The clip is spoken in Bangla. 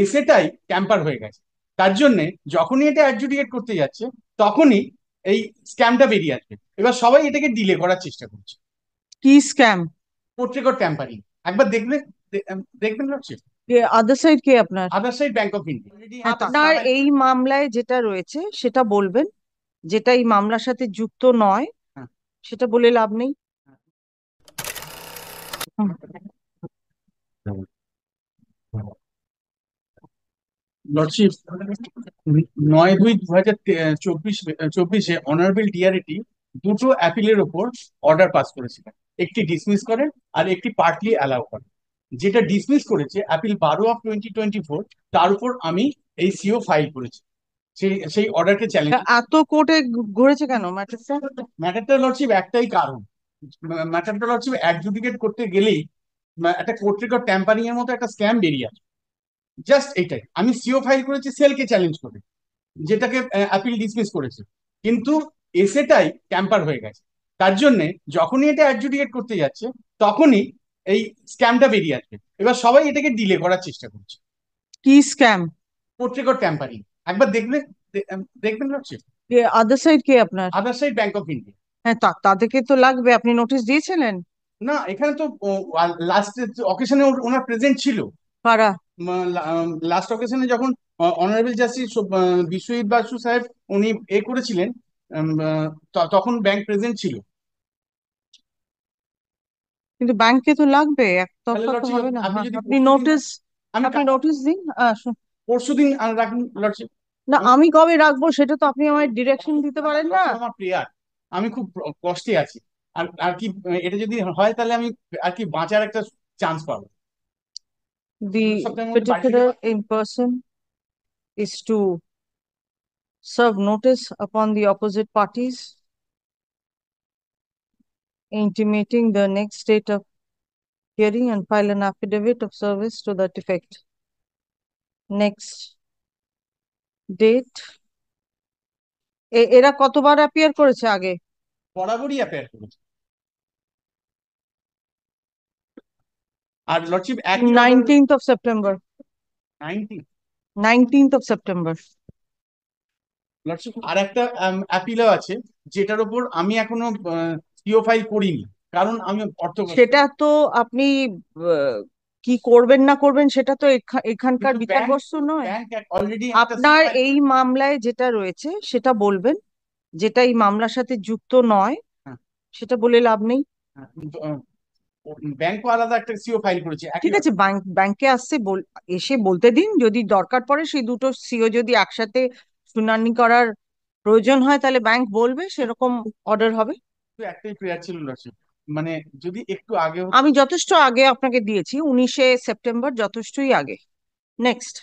এসেটাই ট্যাম্পার হয়ে গেছে। তার জন্য যখনই এটা অ্যাডজুডিকেট করতে যাচ্ছে, তখনই এই স্ক্যামটা বেরিয়ে আসবে। এবার সবাই এটাকে ডিলে করার চেষ্টা করছে। কি স্ক্যাম? পোর্ট্রেকর ট্যাম্পারিং একবার দেখলে দেখবেন হচ্ছে। আদার সাইড কে আপনার? Other side bank of India already হ্যাঁ, একটা আপনার এই মামলায় যেটা রয়েছে সেটা বলবেন, যেটা এই মামলার সাথে যুক্ত নয় সেটা বলে লাভ নেই। হুম। লর্ডশিপ, 9/2/2024 অনারেবল ডিআরএটি দুটো অ্যাপিলের ওপর অর্ডার পাস করেছিলেন। একটি ডিসমিস করেন আর একটি পার্টলি অ্যালাউ করেন। যেটা ডিসমিস করেছে অ্যাপিল 12/2024, তার উপর আমি এই সিও ফাইল করেছি সেই সেই অর্ডারকে চ্যালেঞ্জ। এত কোর্টে ঘুরেছে কেন ম্যাটারটা? ম্যাটারটা লর্ডশিপ একটাই কারণ, ম্যাটারটা লর্ডশিপ অ্যাডজুডিকেট করতে গেলেই একটা কোর্ট রেকর্ড ট্যাম্পারিং এর মতো একটা স্ক্যাম বেরিয়ে আসে। জাস্ট এইটাই, আমি সিও ফাইল করেছি সেলকে চ্যালেঞ্জ করে, যেটাকে আপিল ডিসমিস করেছে। কিন্তু এসেটাই ট্যাম্পার হয়ে গেছে। তার জন্য যখনই এটা অ্যাডজুডিকেট করতে যাচ্ছে, তখনই এই স্ক্যামটা বেরিয়ে আসবে। এবার সবাই এটাকে ডিলে করার চেষ্টা করছে। কি স্ক্যাম? পোর্ট্রেকর ট্যাম্পারিং একবার দেখলে দেখবেন হচ্ছে। আদার সাইড কে আপনার? Other side bank of India. হ্যাঁ, তাদেরকে তো লাগবে, আপনি নোটিশ দিয়েছিলেন? না, এখানে তো লাস্ট অকেশনে ওনার প্রেজেন্ট ছিল। কারা? লাস্ট অকেশনে যখন অনারেবল জাস্টিস বিশ্বজিৎ বাসু সাহেব উনি করেছিলেন, তখন ব্যাংক প্রেজেন্ট ছিল। কিন্তু ব্যাংকে তো লাগবে, এক তাহলে তরফা তো লর্ডশিপ হবে না। আপনি হ্যাঁ, যদি আপনি পরশুদিন, নোটিশ, আমি আপনি নোটিশ দিন। পরশুদিন রাখুন লর্ডশিপ। না, আমি আমি কবে রাখবো সেটা তো আপনি আমায় ডিরেকশন দিতে পারেন না। লর্ডশিপ, আমার প্রেয়ার, আমি খুব কষ্টে আছি। আর আর কি, এটা যদি হয় তাহলে আমি আর কি বাঁচার একটা চান্স পাবো। দু The সপ্তাহের মধ্যে বাড়ি ফিরে petitioner in person is to serve notice upon the opposite parties, intimating the next date of hearing and file an affidavit of service to that effect. Next date. এরা কতবার অ্যাপিয়ার করেছে আগে? বরাবরই অ্যাপেয়ার করেছে। আর লর্ডশিপ একই order. 19th of September. 19। 19th of September. Lordship আর একটা অ্যাপিলও আছে, যেটার উপর আমি এখনো সিও ফাইল করিনি, কারণ আমি অর্থগ্রস্ত। সেটা তো আপনি আহ, কি করবেন না করবেন সেটা তো এখানকার কিন্তু ব্যাংক বিচারবস্তু নয়। ব্যাংক অলরেডি একটা সিও আপনার ফাইল। এই মামলায় যেটা রয়েছে সেটা বলবেন, যেটা এই মামলার সাথে যুক্ত নয় সেটা বলে লাভ নেই। ব্যাংকও আলাদা একটা সিও ফাইল করেছে একই ঠিক আছে, অর্ডার। ব্যাংকে আসছে এসে বলতে দিন, যদি দরকার পড়ে সেই দুটো সিও যদি একসাথে শুনানি করার প্রয়োজন হয় তাহলে ব্যাংক বলবে, সেরকম অর্ডার হবে। একটাই প্রেয়ার ছিল লর্ডশিপ, মানে যদি একটু আগে হতো। আমি যথেষ্ট আগে আপনাকে দিয়েছি, 19শে সেপ্টেম্বর, যথেষ্টই আগে। নেক্সট।